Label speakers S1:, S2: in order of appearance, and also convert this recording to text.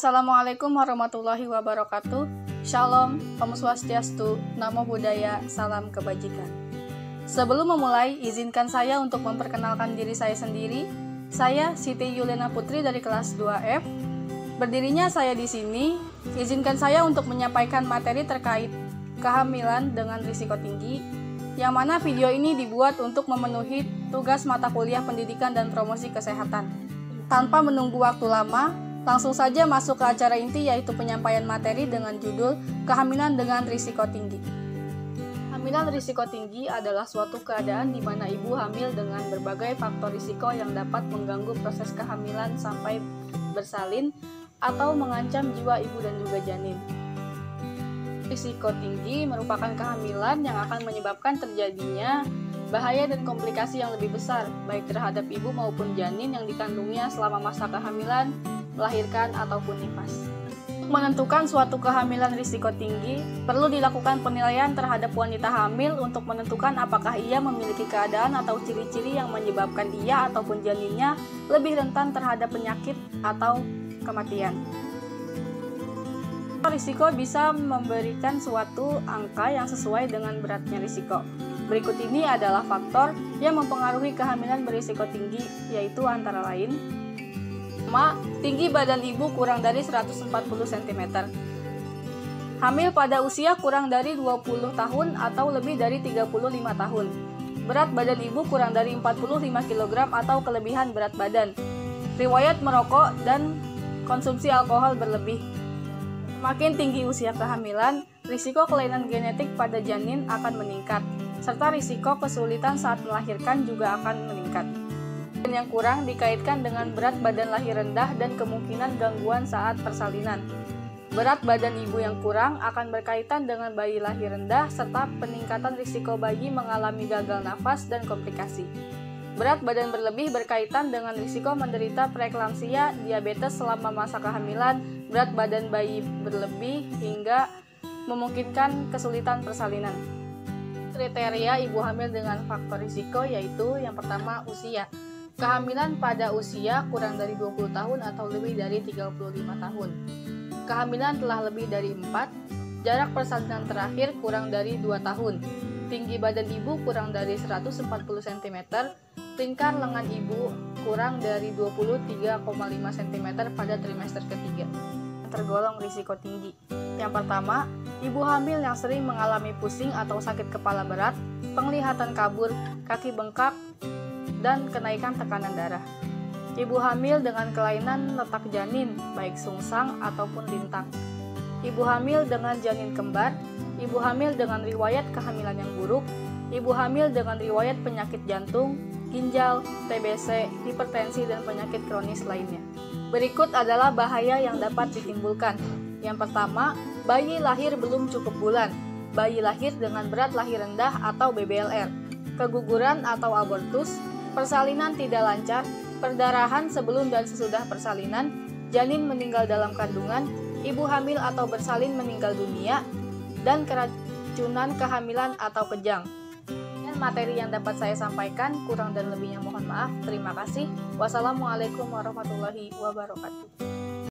S1: Assalamualaikum warahmatullahi wabarakatuh. Shalom, Om Swastiastu, Namo Buddhaya, salam kebajikan. Sebelum memulai, izinkan saya untuk memperkenalkan diri saya sendiri. Saya Siti Yulena Putri dari kelas 2F. Berdirinya saya di sini, izinkan saya untuk menyampaikan materi terkait kehamilan dengan risiko tinggi, yang mana video ini dibuat untuk memenuhi tugas mata kuliah pendidikan dan promosi kesehatan. Tanpa menunggu waktu lama, langsung saja masuk ke acara inti, yaitu penyampaian materi dengan judul Kehamilan dengan Risiko Tinggi. Kehamilan risiko tinggi adalah suatu keadaan di mana ibu hamil dengan berbagai faktor risiko yang dapat mengganggu proses kehamilan sampai bersalin atau mengancam jiwa ibu dan juga janin. Risiko tinggi merupakan kehamilan yang akan menyebabkan terjadinya bahaya dan komplikasi yang lebih besar, baik terhadap ibu maupun janin yang dikandungnya selama masa kehamilan, melahirkan, ataupun nifas. Untuk menentukan suatu kehamilan risiko tinggi, perlu dilakukan penilaian terhadap wanita hamil untuk menentukan apakah ia memiliki keadaan atau ciri-ciri yang menyebabkan ia ataupun janinnya lebih rentan terhadap penyakit atau kematian. Risiko bisa memberikan suatu angka yang sesuai dengan beratnya risiko. Berikut ini adalah faktor yang mempengaruhi kehamilan berisiko tinggi, yaitu antara lain: tinggi badan ibu kurang dari 140 cm. Hamil pada usia kurang dari 20 tahun atau lebih dari 35 tahun. Berat badan ibu kurang dari 45 kg atau kelebihan berat badan. Riwayat merokok dan konsumsi alkohol berlebih. Makin tinggi usia kehamilan, risiko kelainan genetik pada janin akan meningkat, serta risiko kesulitan saat melahirkan juga akan meningkat. Dan yang kurang dikaitkan dengan berat badan lahir rendah dan kemungkinan gangguan saat persalinan. Berat badan ibu yang kurang akan berkaitan dengan bayi lahir rendah serta peningkatan risiko bayi mengalami gagal nafas dan komplikasi. Berat badan berlebih berkaitan dengan risiko menderita preeklamsia, diabetes selama masa kehamilan, berat badan bayi berlebih hingga memungkinkan kesulitan persalinan. Kriteria ibu hamil dengan faktor risiko yaitu yang pertama, usia. Kehamilan pada usia kurang dari 20 tahun atau lebih dari 35 tahun. Kehamilan telah lebih dari 4, jarak persalinan terakhir kurang dari 2 tahun. Tinggi badan ibu kurang dari 140 cm, lingkar lengan ibu kurang dari 23,5 cm pada trimester ketiga. Tergolong risiko tinggi. Yang pertama, ibu hamil yang sering mengalami pusing atau sakit kepala berat, penglihatan kabur, kaki bengkak, dan kenaikan tekanan darah. Ibu hamil dengan kelainan letak janin, baik sungsang ataupun lintang. Ibu hamil dengan janin kembar, ibu hamil dengan riwayat kehamilan yang buruk, ibu hamil dengan riwayat penyakit jantung, ginjal, TBC, hipertensi, dan penyakit kronis lainnya. Berikut adalah bahaya yang dapat ditimbulkan. Yang pertama, bayi lahir belum cukup bulan, bayi lahir dengan berat lahir rendah atau BBLR, keguguran atau abortus, persalinan tidak lancar, perdarahan sebelum dan sesudah persalinan, janin meninggal dalam kandungan, ibu hamil atau bersalin meninggal dunia, dan keracunan kehamilan atau kejang. Dan materi yang dapat saya sampaikan, kurang dan lebihnya mohon maaf. Terima kasih. Wassalamualaikum warahmatullahi wabarakatuh.